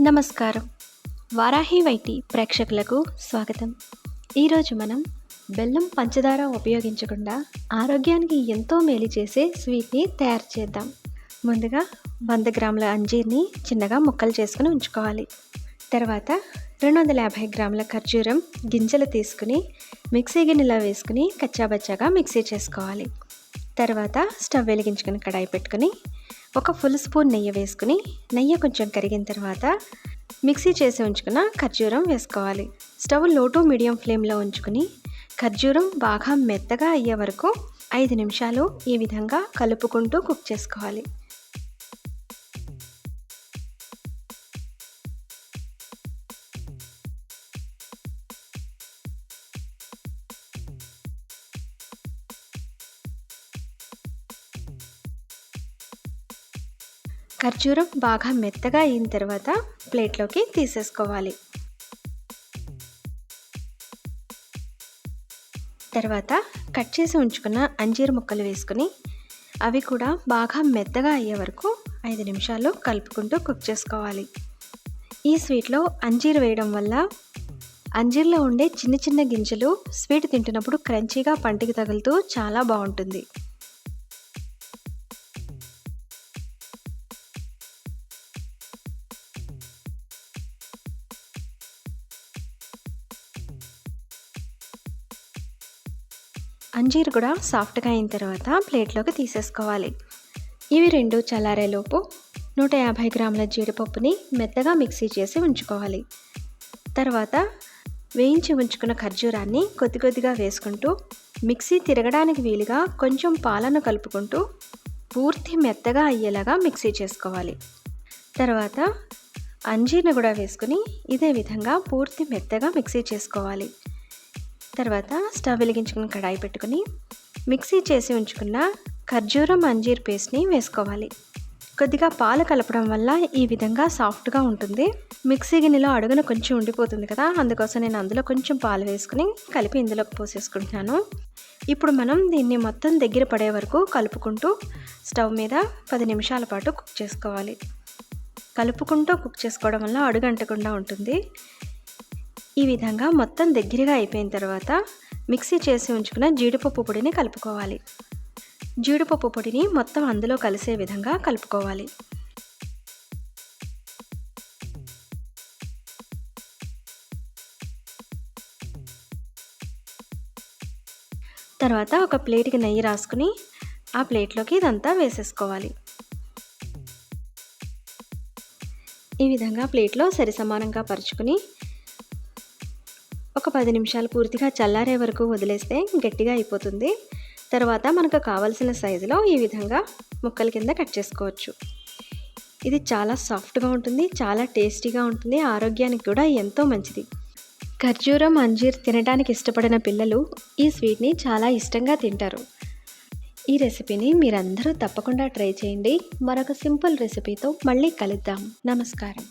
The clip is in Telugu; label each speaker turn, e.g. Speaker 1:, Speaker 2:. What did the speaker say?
Speaker 1: నమస్కారం. వారాహి వైటీ ప్రేక్షకులకు స్వాగతం. ఈరోజు మనం బెల్లం పంచదార ఉపయోగించకుండా ఆరోగ్యానికి ఎంతో మేలు చేసే స్వీట్ని తయారు చేద్దాం. ముందుగా 100 గ్రాముల అంజీర్ని చిన్నగా ముక్కలు చేసుకుని ఉంచుకోవాలి. తర్వాత 250 గ్రాముల ఖర్జూరం గింజలు తీసుకుని మిక్సీ గిన్నెలో వేసుకుని కచ్చాబచ్చాగా మిక్సీ చేసుకోవాలి. తర్వాత స్టవ్ వెలిగించుకుని కడాయి పెట్టుకుని ఒక ఫుల్ స్పూన్ నెయ్యి వేసుకుని నెయ్యి కొంచెం కరిగిన తర్వాత మిక్సీ చేసి ఉంచుకున్న ఖర్జూరం వేసుకోవాలి. స్టవ్ లో టు మీడియం ఫ్లేమ్లో ఉంచుకుని ఖర్జూరం బాగా మెత్తగా అయ్యే వరకు 5 నిమిషాలు ఈ విధంగా కలుపుకుంటూ కుక్ చేసుకోవాలి. ఖర్జూరం బాగా మెత్తగా అయిన తర్వాత ప్లేట్లోకి తీసేసుకోవాలి. తర్వాత కట్ చేసి ఉంచుకున్న అంజీర్ ముక్కలు వేసుకుని అవి కూడా బాగా మెత్తగా అయ్యే వరకు 5 నిమిషాలు కలుపుకుంటూ కుక్ చేసుకోవాలి. ఈ స్వీట్లో అంజీర్ వేయడం వల్ల అంజీర్లో ఉండే చిన్న చిన్న గింజలు స్వీట్ తింటున్నప్పుడు క్రంచీగా పంటికి తగులుతూ చాలా బాగుంటుంది. అంజీర్ కూడా సాఫ్ట్గా అయిన తర్వాత ప్లేట్లోకి తీసేసుకోవాలి. ఇవి రెండు చల్లారేలోపు 150 గ్రాముల జీడిపప్పుని మెత్తగా మిక్సీ చేసి ఉంచుకోవాలి. తర్వాత వేయించి ఉంచుకున్న ఖర్జూరాన్ని కొద్ది కొద్దిగా వేసుకుంటూ మిక్సీ తిరగడానికి వీలుగా కొంచెం పాలను కలుపుకుంటూ పూర్తి మెత్తగా అయ్యేలాగా మిక్సీ చేసుకోవాలి. తర్వాత అంజీర్ని కూడా వేసుకుని ఇదే విధంగా పూర్తి మెత్తగా మిక్సీ చేసుకోవాలి. తర్వాత స్టవ్ వెలిగించుకుని కడాయి పెట్టుకుని మిక్సీ చేసి ఉంచుకున్న ఖర్జూరం అంజీర్ పేస్ట్ని వేసుకోవాలి. కొద్దిగా పాలు కలపడం వల్ల ఈ విధంగా సాఫ్ట్గా ఉంటుంది. మిక్సీ గిన్నెలో అడుగున కొంచెం ఉండిపోతుంది కదా, అందుకోసం నేను అందులో కొంచెం పాలు వేసుకుని కలిపి ఇందులోకి పోసేసుకుంటున్నాను. ఇప్పుడు మనం దీన్ని మొత్తం దగ్గర పడే వరకు కలుపుకుంటూ స్టవ్ మీద 10 నిమిషాల పాటు కుక్ చేసుకోవాలి. కలుపుకుంటూ కుక్ చేసుకోవడం వల్ల అడుగంటకుండా ఉంటుంది. ఈ విధంగా మొత్తం దగ్గరగా అయిపోయిన తర్వాత మిక్సీ చేసి ఉంచుకున్న జీడిపప్పు పొడిని కలుపుకోవాలి. జీడిపప్పు పొడిని మొత్తం అందులో కలిసే విధంగా కలుపుకోవాలి. తర్వాత ఒక ప్లేట్కి నెయ్యి రాసుకుని ఆ ప్లేట్లోకి ఇదంతా వేసేసుకోవాలి. ఈ విధంగా ప్లేట్లో సరిసమానంగా పరుచుకుని ఒక 10 నిమిషాలు పూర్తిగా చల్లారే వరకు వదిలేస్తే గట్టిగా అయిపోతుంది. తర్వాత మనకు కావలసిన సైజులో ఈ విధంగా ముక్కల కింద కట్ చేసుకోవచ్చు. ఇది చాలా సాఫ్ట్గా ఉంటుంది, చాలా టేస్టీగా ఉంటుంది, ఆరోగ్యానికి కూడా ఎంతో మంచిది. ఖర్జూరం అంజీర్ తినడానికి ఇష్టపడిన పిల్లలు ఈ స్వీట్ని చాలా ఇష్టంగా తింటారు. ఈ రెసిపీని మీరందరూ తప్పకుండా ట్రై చేయండి. మరొక సింపుల్ రెసిపీతో మళ్ళీ కలుద్దాం. నమస్కారం.